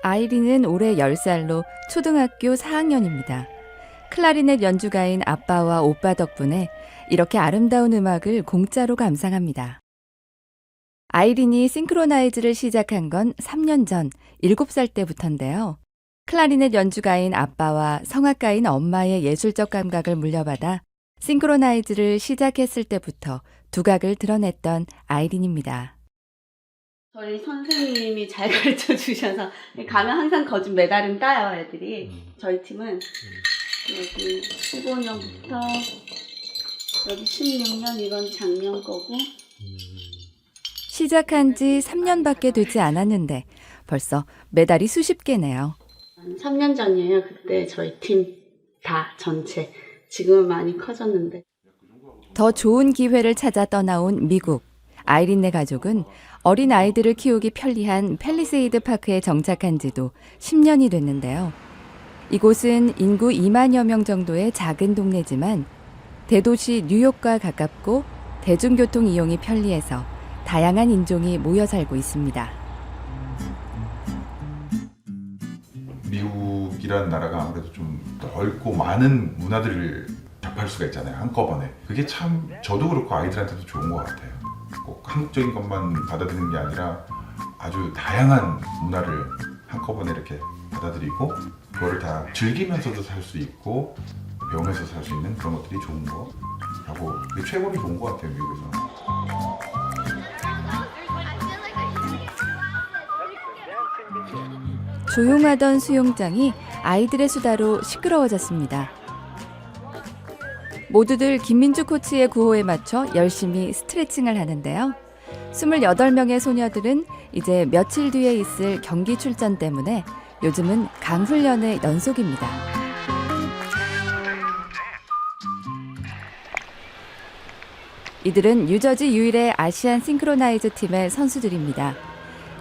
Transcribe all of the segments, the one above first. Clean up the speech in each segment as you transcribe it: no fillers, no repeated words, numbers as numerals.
아이린은 올해 10살로 초등학교 4학년입니다. 클라리넷 연주가인 아빠와 오빠 덕분에 이렇게 아름다운 음악을 공짜로 감상합니다. 아이린이 싱크로나이즈를 시작한 건 3년 전 7살 때부터인데요. 클라리넷 연주가인 아빠와 성악가인 엄마의 예술적 감각을 물려받아 싱크로나이즈를 시작했을 때부터 두각을 드러냈던 아이린입니다. 저희 선생님이 잘 가르쳐 주셔서 가면 항상 거짓 메달은 따요, 애들이. 저희 팀은 여기 15년부터 여기 16년 이건 작년 거고. 시작한 지 3년밖에 되지 않았는데 벌써 메달이 수십 개네요. 3년 전이에요. 그때 저희 팀 다 전체. 지금은 많이 커졌는데. 더 좋은 기회를 찾아 떠나온 미국. 아이린네 가족은 어린 아이들을 키우기 편리한 팰리세이드 파크에 정착한 지도 10년이 됐는데요. 이곳은 인구 2만여 명 정도의 작은 동네지만 대도시 뉴욕과 가깝고 대중교통 이용이 편리해서 다양한 인종이 모여 살고 있습니다. 미국이라는 나라가 아무래도 좀 넓고 많은 문화들을 접할 수가 있잖아요, 한꺼번에. 그게 참 저도 그렇고 아이들한테도 좋은 것 같아요. 꼭 한국적인 것만 받아들이는 게 아니라 아주 다양한 문화를 한꺼번에 이렇게 받아들이고 그거를 다 즐기면서도 살 수 있고 배우면서 살 수 있는 그런 것들이 좋은 거라고, 그게 최고로 좋은 것 같아요, 미국에서는. 조용하던 수영장이 아이들의 수다로 시끄러워졌습니다. 모두들 김민주 코치의 구호에 맞춰 열심히 스트레칭을 하는데요. 28명의 소녀들은 이제 며칠 뒤에 있을 경기 출전 때문에 요즘은 강훈련의 연속입니다. 이들은 뉴저지 유일의 아시안 싱크로나이즈 팀의 선수들입니다.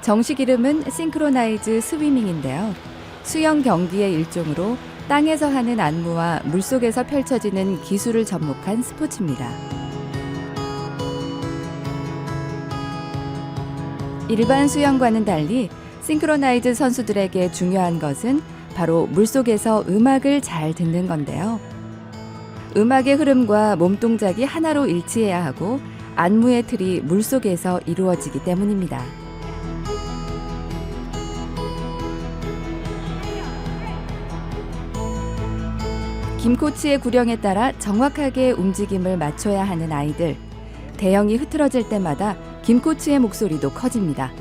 정식 이름은 싱크로나이즈 스위밍인데요. 수영 경기의 일종으로 땅에서 하는 안무와 물속에서 펼쳐지는 기술을 접목한 스포츠입니다. 일반 수영과는 달리 싱크로나이즈 선수들에게 중요한 것은 바로 물속에서 음악을 잘 듣는 건데요. 음악의 흐름과 몸동작이 하나로 일치해야 하고 안무의 틀이 물속에서 이루어지기 때문입니다. 김 코치의 구령에 따라 정확하게 움직임을 맞춰야 하는 아이들. 대형이 흐트러질 때마다 김 코치의 목소리도 커집니다.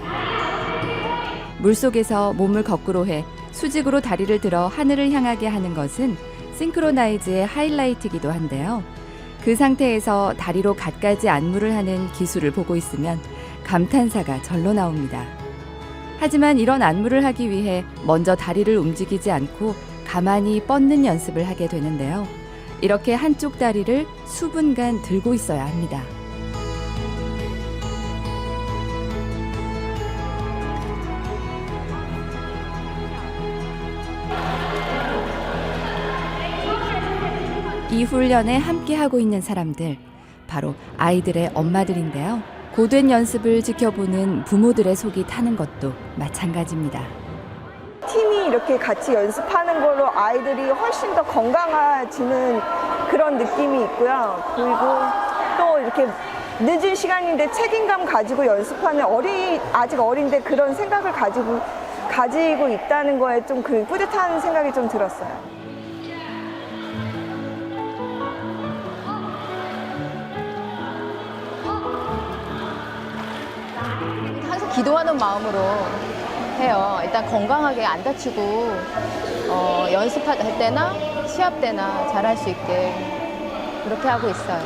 물속에서 몸을 거꾸로 해 수직으로 다리를 들어 하늘을 향하게 하는 것은 싱크로나이즈의 하이라이트이기도 한데요. 그 상태에서 다리로 갖가지 안무를 하는 기술을 보고 있으면 감탄사가 절로 나옵니다. 하지만 이런 안무를 하기 위해 먼저 다리를 움직이지 않고 가만히 뻗는 연습을 하게 되는데요. 이렇게 한쪽 다리를 수분간 들고 있어야 합니다. 이 훈련에 함께하고 있는 사람들, 바로 아이들의 엄마들인데요. 고된 연습을 지켜보는 부모들의 속이 타는 것도 마찬가지입니다. 팀이 이렇게 같이 연습하는 걸로 아이들이 훨씬 더 건강해지는 그런 느낌이 있고요. 그리고 또 이렇게 늦은 시간인데 책임감 가지고 연습하는 아직 어린데 그런 생각을 가지고 있다는 거에 좀 그 뿌듯한 생각이 좀 들었어요. 항상 기도하는 마음으로 해요. 일단 건강하게 안 다치고 연습할 때나 시합 때나 잘할 수 있게 그렇게 하고 있어요.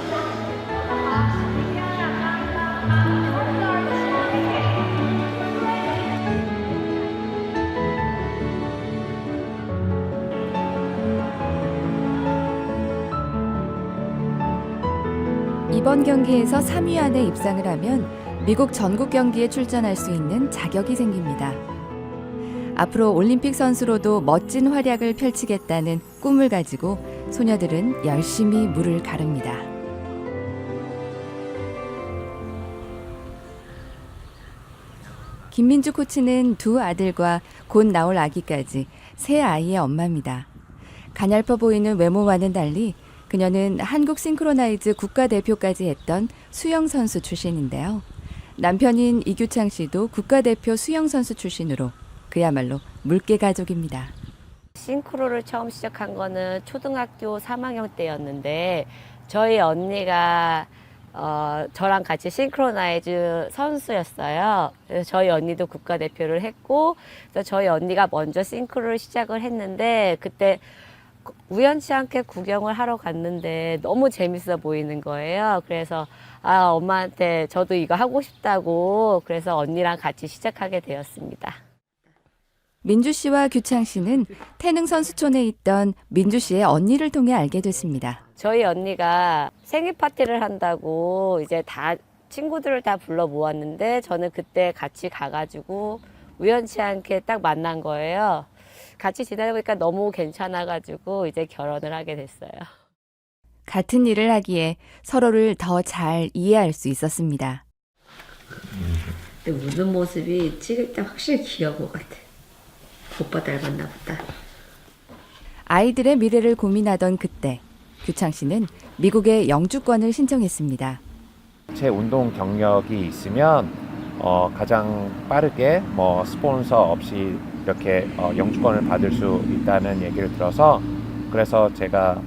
이번 경기에서 3위 안에 입상을 하면 미국 전국 경기에 출전할 수 있는 자격이 생깁니다. 앞으로 올림픽 선수로도 멋진 활약을 펼치겠다는 꿈을 가지고 소녀들은 열심히 물을 가릅니다. 김민주 코치는 두 아들과 곧 나올 아기까지 세 아이의 엄마입니다. 가냘퍼 보이는 외모와는 달리 그녀는 한국 싱크로나이즈 국가대표까지 했던 수영선수 출신인데요. 남편인 이규창 씨도 국가대표 수영선수 출신으로 그야말로 물개 가족입니다. 싱크로를 처음 시작한 거는 초등학교 3학년 때였는데 저희 언니가 저랑 같이 싱크로나이즈 선수였어요. 그래서 저희 언니도 국가대표를 했고, 그래서 저희 언니가 먼저 싱크로를 시작을 했는데 그때 우연치 않게 구경을 하러 갔는데 너무 재밌어 보이는 거예요. 그래서 엄마한테 저도 이거 하고 싶다고 그래서 언니랑 같이 시작하게 되었습니다. 민주 씨와 규창 씨는 태릉 선수촌에 있던 민주 씨의 언니를 통해 알게 됐습니다. 저희 언니가 생일 파티를 한다고 이제 다 친구들을 다 불러 모았는데 저는 그때 같이 가가지고 우연치 않게 딱 만난 거예요. 같이 지내다 보니까 너무 괜찮아가지고 이제 결혼을 하게 됐어요. 같은 일을 하기에 서로를 더 잘 이해할 수 있었습니다. 근데 웃는 모습이 찍을 때 확실히 귀여운 것 같아. 오빠 닮았나 보다. 아이들의 미래를 고민하던 그때 규창 씨는 미국의 영주권을 신청했습니다. 제 운동 경력이 있으면 가장 빠르게 스폰서 없이 이렇게 영주권을 받을 수 있다는 얘기를 들어서 그래서 제가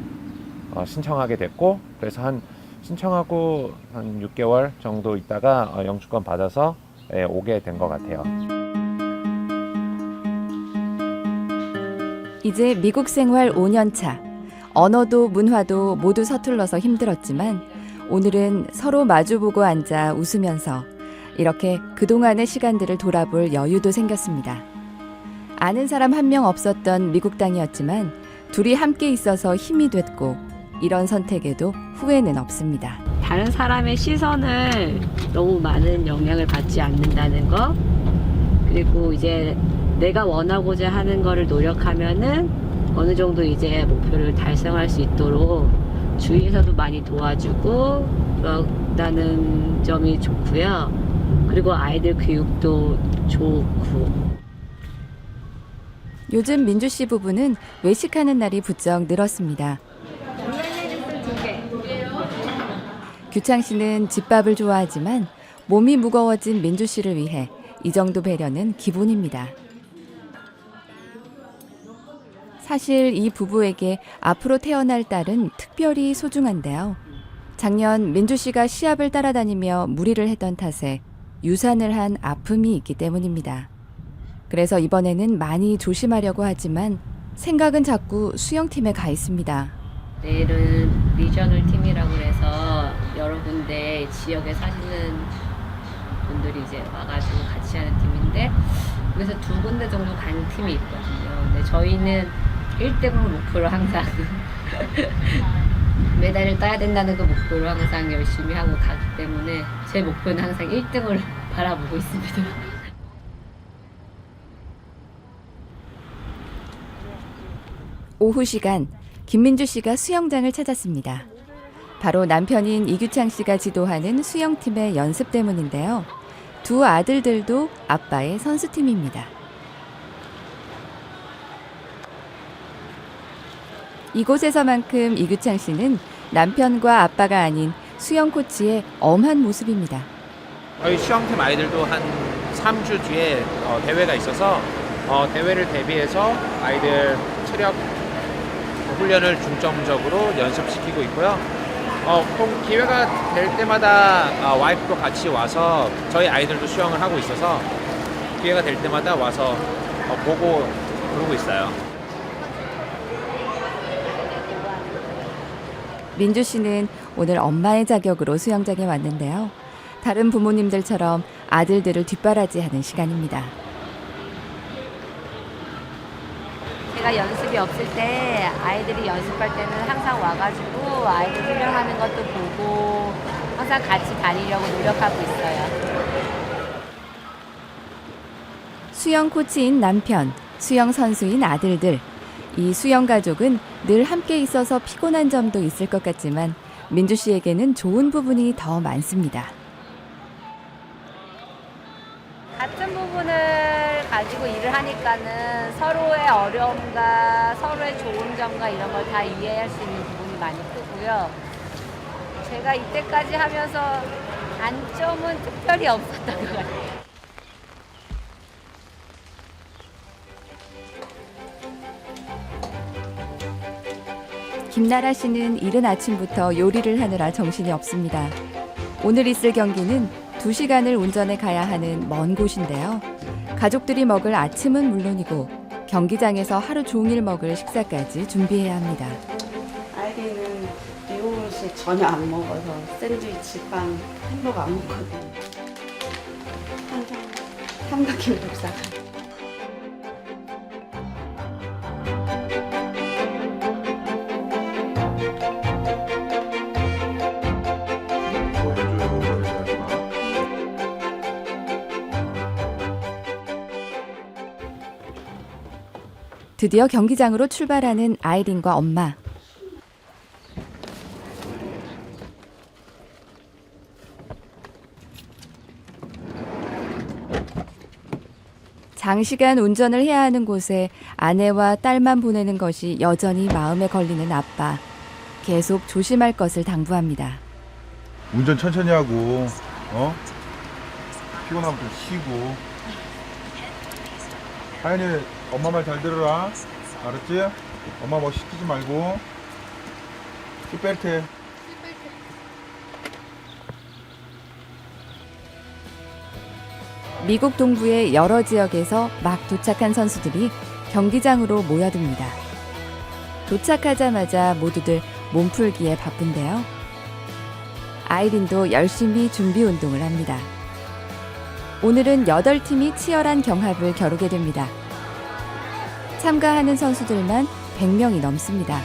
신청하게 됐고 그래서 신청하고 한 6개월 정도 있다가 영주권 받아서 오게 된 것 같아요. 이제 미국 생활 5년 차. 언어도 문화도 모두 서툴러서 힘들었지만 오늘은 서로 마주보고 앉아 웃으면서 이렇게 그동안의 시간들을 돌아볼 여유도 생겼습니다. 아는 사람 한 명 없었던 미국 땅이었지만 둘이 함께 있어서 힘이 됐고 이런 선택에도 후회는 없습니다. 다른 사람의 시선을 너무 많은 영향을 받지 않는다는 거, 그리고 이제 내가 원하고자 하는 거를 노력하면은 어느 정도 이제 목표를 달성할 수 있도록 주위에서도 많이 도와주고 그런다는 점이 좋고요. 그리고 아이들 교육도 좋고. 요즘 민주 씨 부부는 외식하는 날이 부쩍 늘었습니다. 규창 씨는 집밥을 좋아하지만 몸이 무거워진 민주 씨를 위해 이 정도 배려는 기본입니다. 사실 이 부부에게 앞으로 태어날 딸은 특별히 소중한데요. 작년 민주 씨가 시합을 따라다니며 무리를 했던 탓에 유산을 한 아픔이 있기 때문입니다. 그래서 이번에는 많이 조심하려고 하지만 생각은 자꾸 수영팀에 가 있습니다. 내일은 리저널 팀이라고 해서 여러 군데 지역에 사시는 분들이 이제 와가지고 같이 하는 팀인데 그래서 2군데 정도 가는 팀이 있거든요. 근데 저희는 1등을 목표로 항상 메달을 따야 된다는 그 목표로 항상 열심히 하고 가기 때문에 제 목표는 항상 1등을 바라보고 있습니다. 오후 시간 김민주 씨가 수영장을 찾았습니다. 바로 남편인 이규창 씨가 지도하는 수영팀의 연습 때문인데요. 두 아들들도 아빠의 선수팀입니다. 이곳에서만큼 이규창 씨는 남편과 아빠가 아닌 수영 코치의 엄한 모습입니다. 저희 수영팀 아이들도 한 3주 뒤에 대회가 있어서 대회를 대비해서 아이들 체력 훈련을 중점적으로 연습시키고 있고요. 꼭 기회가 될 때마다 와이프도 같이 와서 저희 아이들도 수영을 하고 있어서 기회가 될 때마다 와서 보고 그러고 있어요. 민주 씨는 오늘 엄마의 자격으로 수영장에 왔는데요. 다른 부모님들처럼 아들들을 뒷바라지하는 시간입니다. 제가 연습이 없을 때 아이들이 연습할 때는 항상 와가지고 아이들 훈련하는 것도 보고 항상 같이 다니려고 노력하고 있어요. 수영 코치인 남편, 수영 선수인 아들들. 이 수영 가족은 늘 함께 있어서 피곤한 점도 있을 것 같지만 민주 씨에게는 좋은 부분이 더 많습니다. 같은 부분을 가지고 일을 하니까는 서로의 어려움과 서로의 좋은 점과 이런 걸 다 이해할 수 있는 부분이 많이 크고요. 제가 이때까지 하면서 단점은 특별히 없었던 것 같아요. 김나라 씨는 이른 아침부터 요리를 하느라 정신이 없습니다. 오늘 있을 경기는 2시간을 운전해 가야 하는 먼 곳인데요. 가족들이 먹을 아침은 물론이고 경기장에서 하루 종일 먹을 식사까지 준비해야 합니다. 아이들은 매운 음식 전혀 안 먹어서 샌드위치, 빵, 햄버거 안 먹거든요. 항상 삼각김밥 싸가지고. 뭐 해줘요, 이렇게 하지 마. 드디어 경기장으로 출발하는 아이린과 엄마. 장시간 운전을 해야 하는 곳에 아내와 딸만 보내는 것이 여전히 마음에 걸리는 아빠. 계속 조심할 것을 당부합니다. 운전 천천히 하고, 피곤하면 좀 쉬고. 하연이 엄마 말 잘 들어라. 알았지? 엄마 뭐 시키지 말고. 슈벨트 해. 미국 동부의 여러 지역에서 막 도착한 선수들이 경기장으로 모여듭니다. 도착하자마자 모두들 몸풀기에 바쁜데요. 아이린도 열심히 준비 운동을 합니다. 오늘은 8팀이 치열한 경합을 겨루게 됩니다. 참가하는 선수들만 100명이 넘습니다.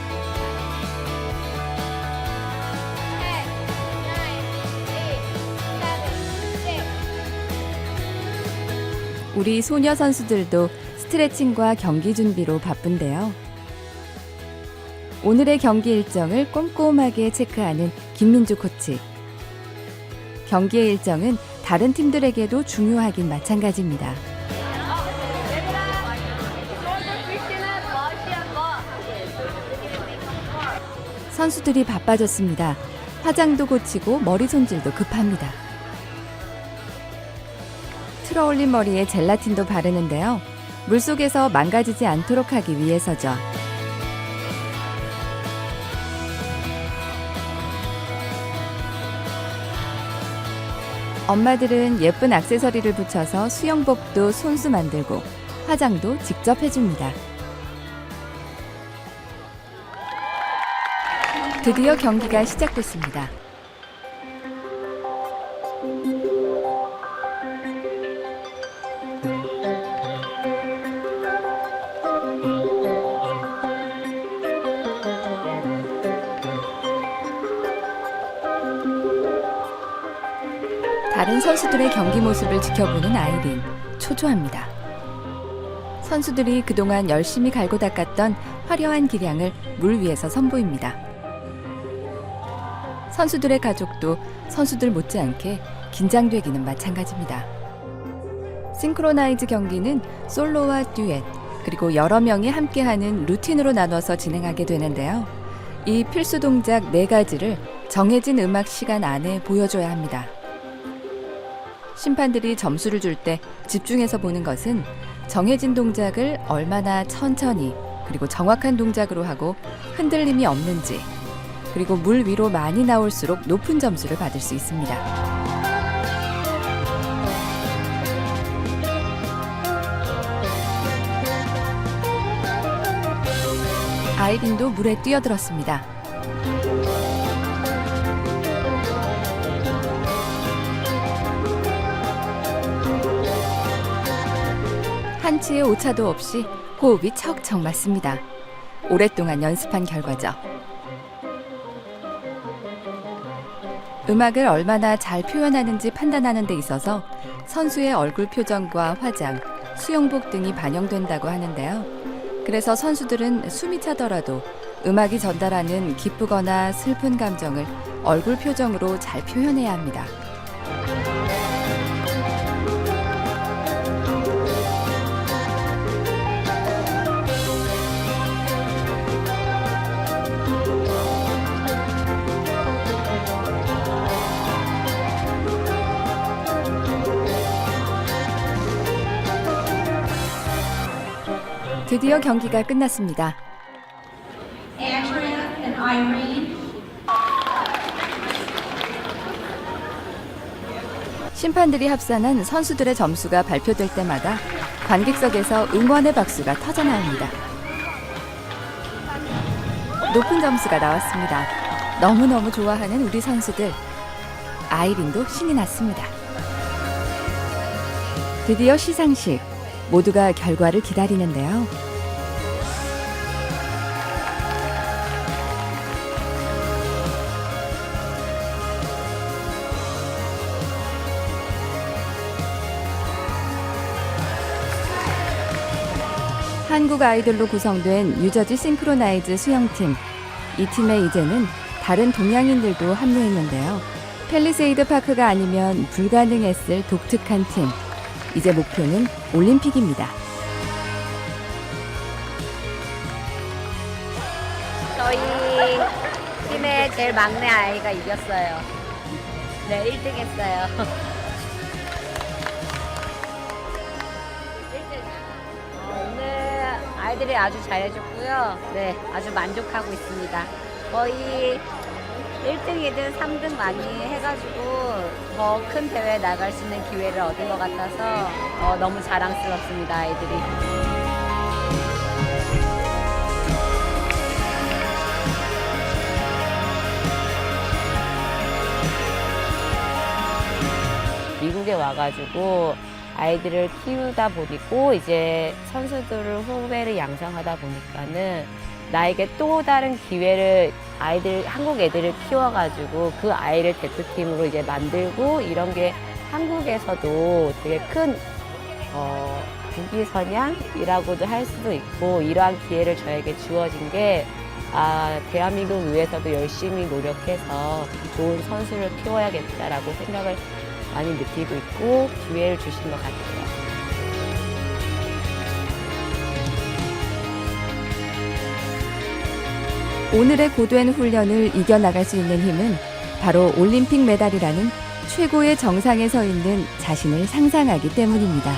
우리 소녀 선수들도 스트레칭과 경기 준비로 바쁜데요. 오늘의 경기 일정을 꼼꼼하게 체크하는 김민주 코치. 경기의 일정은 다른 팀들에게도 중요하긴 마찬가지입니다. 선수들이 바빠졌습니다. 화장도 고치고 머리 손질도 급합니다. 틀어올린 머리에 젤라틴도 바르는데요. 물속에서 망가지지 않도록 하기 위해서죠. 엄마들은 예쁜 액세서리를 붙여서 수영복도 손수 만들고 화장도 직접 해줍니다. 드디어 경기가 시작됐습니다. 다른 선수들의 경기 모습을 지켜보는 아이린, 초조합니다. 선수들이 그동안 열심히 갈고 닦았던 화려한 기량을 물 위에서 선보입니다. 선수들의 가족도 선수들 못지않게 긴장되기는 마찬가지입니다. 싱크로나이즈 경기는 솔로와 듀엣, 그리고 여러 명이 함께하는 루틴으로 나눠서 진행하게 되는데요. 이 필수 동작 4가지를 정해진 음악 시간 안에 보여줘야 합니다. 심판들이 점수를 줄 때 집중해서 보는 것은 정해진 동작을 얼마나 천천히 그리고 정확한 동작으로 하고 흔들림이 없는지, 그리고 물 위로 많이 나올수록 높은 점수를 받을 수 있습니다. 아이린도 물에 뛰어들었습니다. 한치의 오차도 없이 호흡이 척척 맞습니다. 오랫동안 연습한 결과죠. 음악을 얼마나 잘 표현하는지 판단하는 데 있어서 선수의 얼굴 표정과 화장, 수영복 등이 반영된다고 하는데요. 그래서 선수들은 숨이 차더라도 음악이 전달하는 기쁘거나 슬픈 감정을 얼굴 표정으로 잘 표현해야 합니다. 드디어 경기가 끝났습니다. Andrea and Irene. 심판들이 합산한 선수들의 점수가 발표될 때마다 관객석에서 응원의 박수가 터져나옵니다. 높은 점수가 나왔습니다. 너무너무 좋아하는 우리 선수들. 아이린도 신이 났습니다. 드디어 시상식. 모두가 결과를 기다리는데요. 한국 아이돌로 구성된 뉴저지 싱크로나이즈 수영팀. 이 팀에 이제는 다른 동양인들도 합류했는데요. 팰리세이드 파크가 아니면 불가능했을 독특한 팀. 이제 목표는 올림픽입니다. 저희 팀의 제일 막내 아이가 이겼어요. 네, 1등 했어요. 오늘 아이들이 아주 잘해줬고요. 네, 아주 만족하고 있습니다. 거의 1등이든 3등 많이 해가지고 더 큰 대회에 나갈 수 있는 기회를 얻은 것 같아서 너무 자랑스럽습니다, 아이들이. 미국에 와가지고 아이들을 키우다 보니까 이제 선수들을 후배를 양성하다 보니까는 나에게 또 다른 기회를 한국 애들을 키워가지고 그 아이를 대표팀으로 이제 만들고 이런 게 한국에서도 되게 큰 국기선양이라고도 할 수도 있고 이러한 기회를 저에게 주어진 게 대한민국 위해서도 열심히 노력해서 좋은 선수를 키워야겠다라고 생각을 많이 느끼고 있고 기회를 주신 것 같아요. 오늘의 고된 훈련을 이겨나갈 수 있는 힘은 바로 올림픽 메달이라는 최고의 정상에 서 있는 자신을 상상하기 때문입니다.